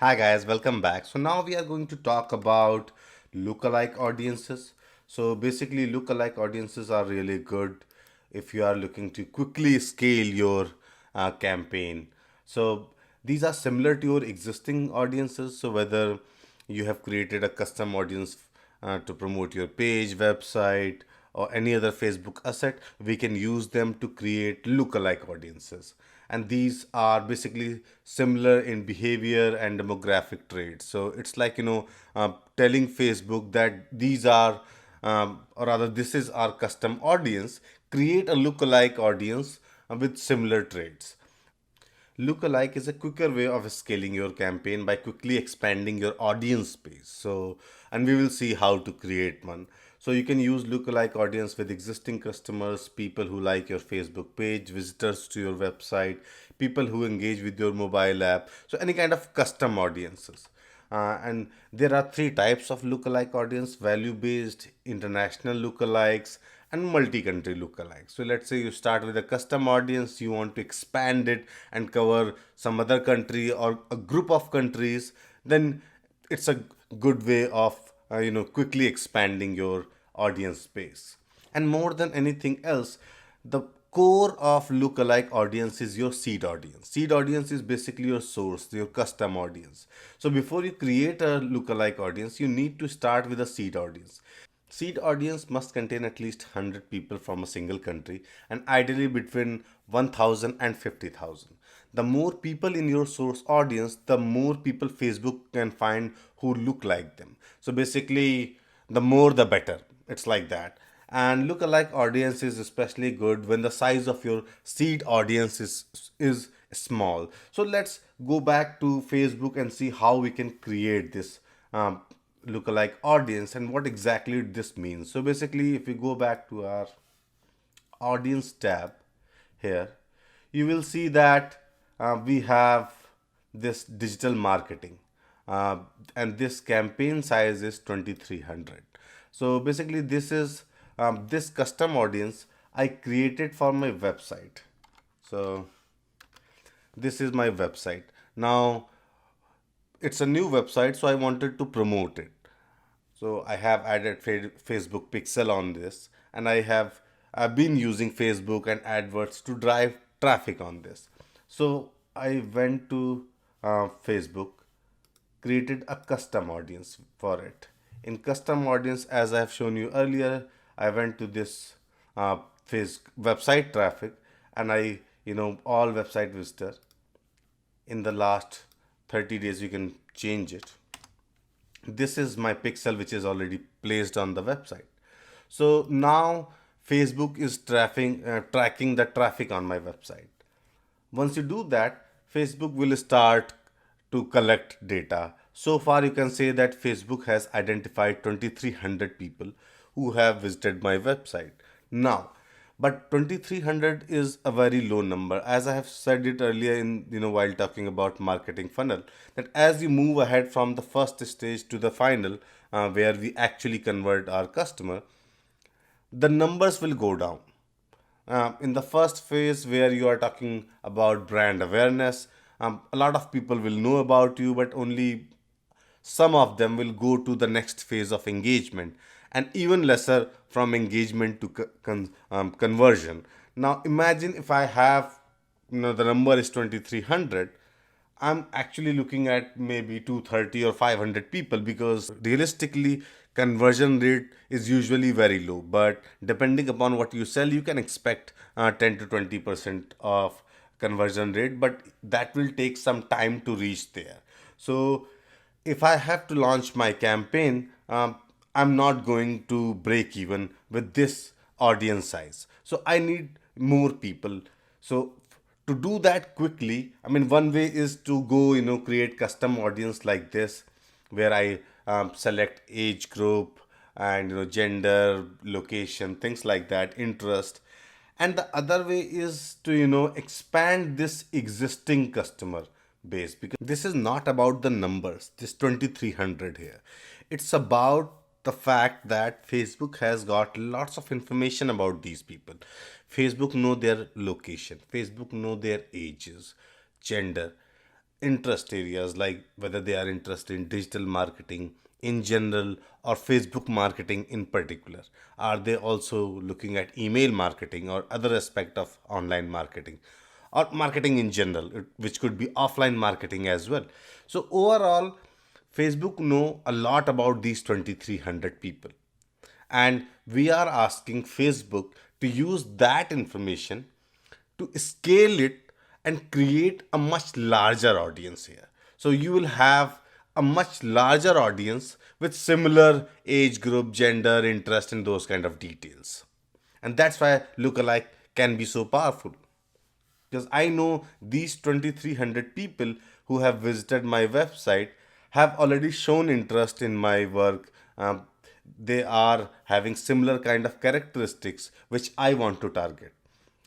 Hi guys, welcome back. So now we are going to talk about lookalike audiences. So basically lookalike audiences are really good if you are looking to quickly scale your campaign. So these are similar to your existing audiences. So whether you have created a custom audience to promote your page, website, or any other Facebook asset, we can use them to create lookalike audiences. And these are basically similar in behavior and demographic traits. So it's like, telling Facebook that these are, or rather, this is our custom audience. Create a lookalike audience with similar traits. Lookalike is a quicker way of scaling your campaign by quickly expanding your audience space. So, and we will see how to create one. So, you can use lookalike audience with existing customers, people who like your Facebook page, visitors to your website, people who engage with your mobile app. So, any kind of custom audiences. And there are three types of lookalike audience: value based, international lookalikes, and multi country lookalikes. So, let's say you start with a custom audience, you want to expand it and cover some other country or a group of countries, then it's a good way of quickly expanding your audience space. And more than anything else, the core of lookalike audience is your seed audience. Seed audience is basically your source, your custom audience. So before you create a lookalike audience, you need to start with a seed audience. Seed audience must contain at least 100 people from a single country and ideally between 1,000 and 50,000. The more people in your source audience, the more people Facebook can find who look like them. So basically, the more the better. It's like that. And lookalike audience is especially good when the size of your seed audience is small. So let's go back to Facebook and see how we can create this lookalike audience and what exactly this means. So basically, if we go back to our audience tab here, you will see that we have this digital marketing, uh, and this campaign size is 2300. So basically, this is this custom audience I created for my website. So this is my website. Now it's a new website, so I wanted to promote it. So I have added Facebook Pixel on this, and I've been using Facebook and AdWords to drive traffic on this. So I went to Facebook, created a custom audience for it. In custom audience, as I have shown you earlier, I went to this face website traffic, and all website visitor in the last 30 days you can change it. This is my pixel which is already placed on the website. So now Facebook is tracking the traffic on my website. Once you do that, Facebook will start to collect data. So far, you can say that Facebook has identified 2,300 people who have visited my website. Now, but 2,300 is a very low number. As I have said it earlier in, while talking about marketing funnel, that as you move ahead from the first stage to the final, where we actually convert our customer, the numbers will go down. In the first phase, where you are talking about brand awareness, a lot of people will know about you, but only some of them will go to the next phase of engagement, and even lesser from engagement to conversion. Now, imagine if I have, the number is 2,300. I'm actually looking at maybe 230 or 500 people, because realistically, conversion rate is usually very low. But depending upon what you sell, you can expect 10 to 20% of conversion rate, but that will take some time to reach there. So, if I have to launch my campaign, I'm not going to break even with this audience size. So I need more people. So to do that quickly, I mean, one way is to go, create custom audience like this, where I select age group and gender, location, things like that, interest. And the other way is to expand this existing customer base, because this is not about the numbers, this 2,300 here. It's about the fact that Facebook has got lots of information about these people. Facebook know their location, Facebook know their ages, gender. interest areas, like whether they are interested in digital marketing in general or Facebook marketing in particular. Are they also looking at email marketing or other aspect of online marketing or marketing in general, which could be offline marketing as well? So overall, Facebook know a lot about these 2300 people, and we are asking Facebook to use that information to scale it and create a much larger audience here. So you will have a much larger audience with similar age group, gender, interest, and those kind of details. And that's why lookalike can be so powerful, because I know these 2300 people who have visited my website have already shown interest in my work. They are having similar kind of characteristics which I want to target.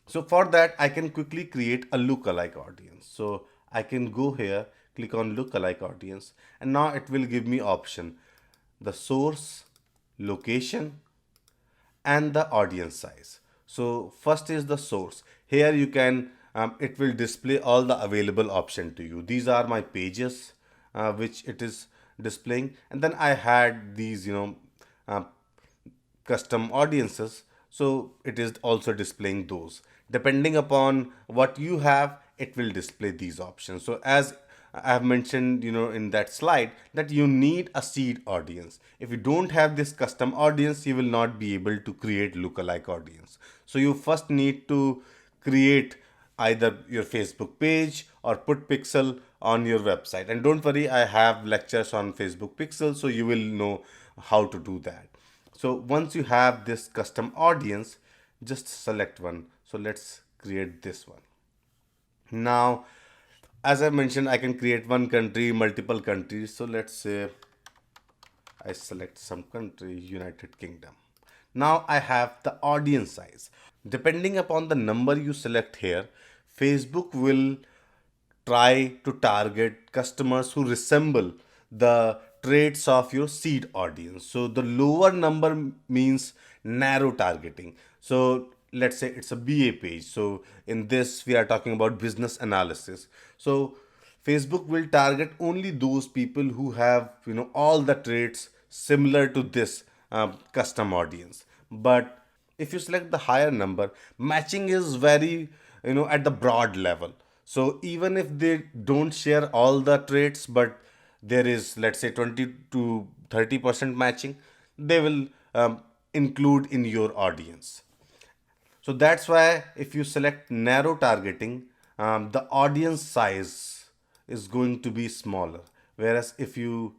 So for that, I can quickly create a lookalike audience. So I can go here, click on lookalike audience, and now it will give me option: the source, location, and the audience size. So first is the source. Here you can, it will display all the available option to you. These are my pages, which it is displaying, and then I had these, uh, custom audiences, so it is also displaying those. Depending upon what you have, it will display these options. So as I have mentioned, in that slide, that you need a seed audience. If you don't have this custom audience, you will not be able to create lookalike audience. So you first need to create either your Facebook page or put pixel on your website. And don't worry, I have lectures on Facebook pixel, so you will know how to do that. So once you have this custom audience, just select one. So let's create this one. Now, as I mentioned, I can create one country, multiple countries. So let's say I select some country, United Kingdom. Now I have the audience size. Depending upon the number you select here, Facebook will try to target customers who resemble the traits of your seed audience. So the lower number means narrow targeting. So let's say it's a BA page. So in this, we are talking about business analysis. So Facebook will target only those people who have, all the traits similar to this custom audience. But if you select the higher number, matching is very, at the broad level. So even if they don't share all the traits, but there is, let's say, 20 to 30% matching, they will include in your audience. So that's why if you select narrow targeting, the audience size is going to be smaller. Whereas if you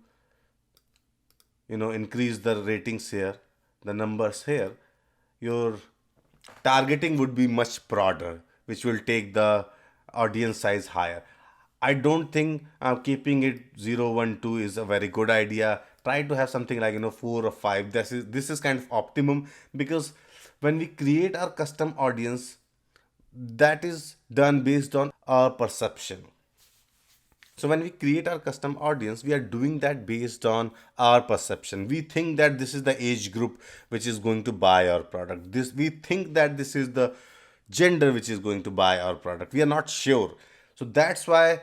increase the ratings here, the numbers here, your targeting would be much broader, which will take the audience size higher. I don't think keeping it 0, 1, 2 is a very good idea. Try to have something like 4 or 5. This is kind of optimum, because when we create our custom audience, that is done based on our perception. So when we create our custom audience, we are doing that based on our perception. We think that this is the age group which is going to buy our product. We think that this is the gender which is going to buy our product. We are not sure. So that's why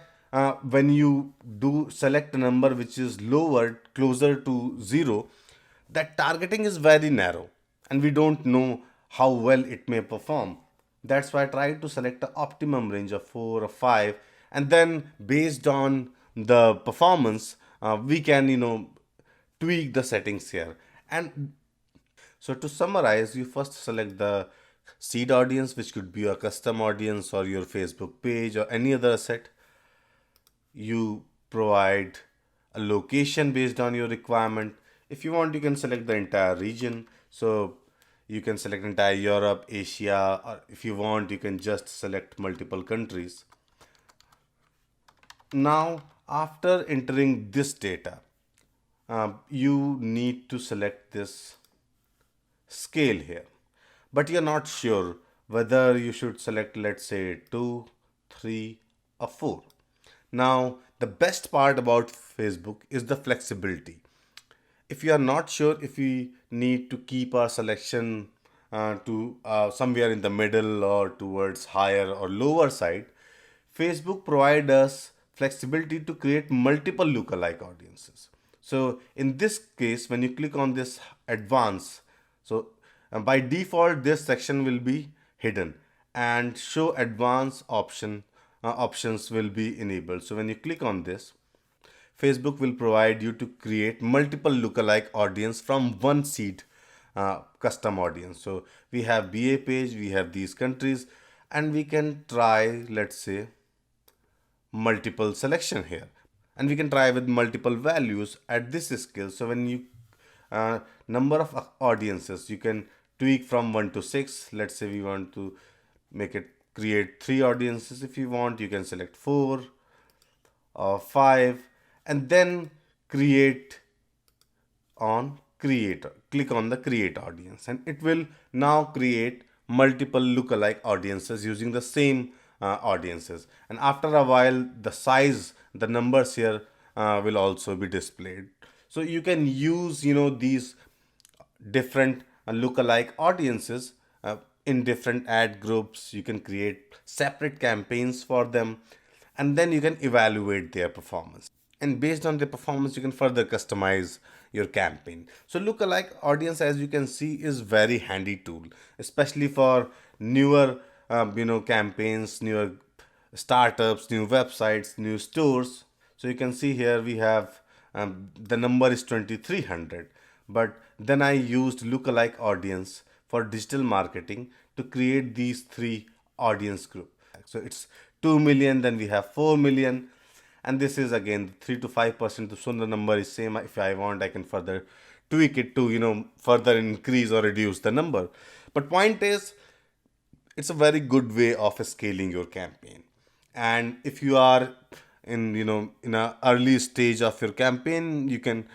when you do select a number which is lower, closer to zero, that targeting is very narrow and we don't know how well it may perform. That's why I try to select the optimum range of 4 or 5, and then based on the performance, we can tweak the settings here. And so to summarize, you first select the seed audience, which could be a custom audience or your Facebook page or any other asset. You provide a location based on your requirement. If you want, you can select the entire region. So you can select entire Europe, Asia, or if you want, you can just select multiple countries. Now, after entering this data, you need to select this scale here, but you're not sure whether you should select, let's say, 2, 3, or 4. Now, the best part about Facebook is the flexibility. If you are not sure if we need to keep our selection to somewhere in the middle or towards higher or lower side, Facebook provide us flexibility to create multiple lookalike audiences. So in this case, when you click on this advanced, so by default this section will be hidden and show advanced options will be enabled. So when you click on this, Facebook will provide you to create multiple lookalike audience from one seed custom audience. So we have BA page, we have these countries, and we can try, let's say, multiple selection here, and we can try with multiple values at this scale. So when you number of audiences, you can tweak from 1 to 6. Let's say we want to make it create 3 audiences. If you want, you can select 4 or 5, and then create on creator, click on the create audience, and it will now create multiple lookalike audiences using the same audiences. And after a while, the size, the numbers here will also be displayed. So you can use these different lookalike audiences in different ad groups. You can create separate campaigns for them, and then you can evaluate their performance, and based on the performance you can further customize your campaign. So lookalike audience, as you can see, is very handy tool, especially for newer campaigns, newer startups, new websites, new stores. So you can see here we have the number is 2300, but then I used lookalike audience for digital marketing to create these three audience group. So it's 2 million, then we have 4 million, and this is again 3 to 5%. So the number is same. If I want, I can further tweak it to further increase or reduce the number. But point is, it's a very good way of scaling your campaign. And if you are in a early stage of your campaign, you can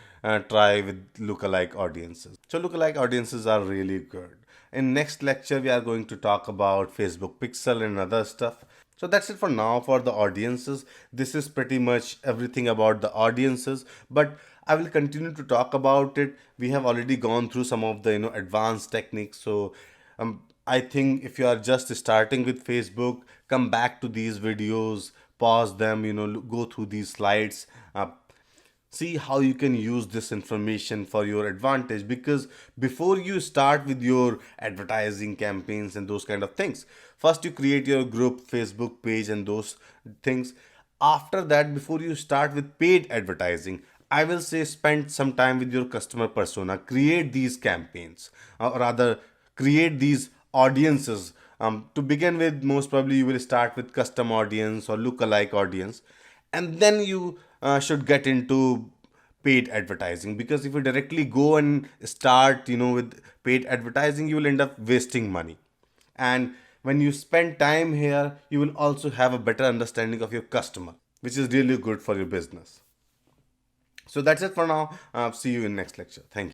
try with lookalike audiences. So lookalike audiences are really good. In next lecture we are going to talk about Facebook pixel and other stuff. So that's it for now for the audiences. This is pretty much everything about the audiences, but I will continue to talk about it. We have already gone through some of the advanced techniques. So I think if you are just starting with Facebook, come back to these videos, pause them, go through these slides, see how you can use this information for your advantage. Because before you start with your advertising campaigns and those kind of things, first you create your group Facebook page and those things. After that, before you start with paid advertising, I will say spend some time with your customer persona, create these campaigns, or rather create these audiences. To begin with, most probably you will start with custom audience or lookalike audience, and then you should get into paid advertising. Because if you directly go and start with paid advertising, you will end up wasting money. And when you spend time here, you will also have a better understanding of your customer, which is really good for your business. So that's it for now. See you in next lecture. Thank you.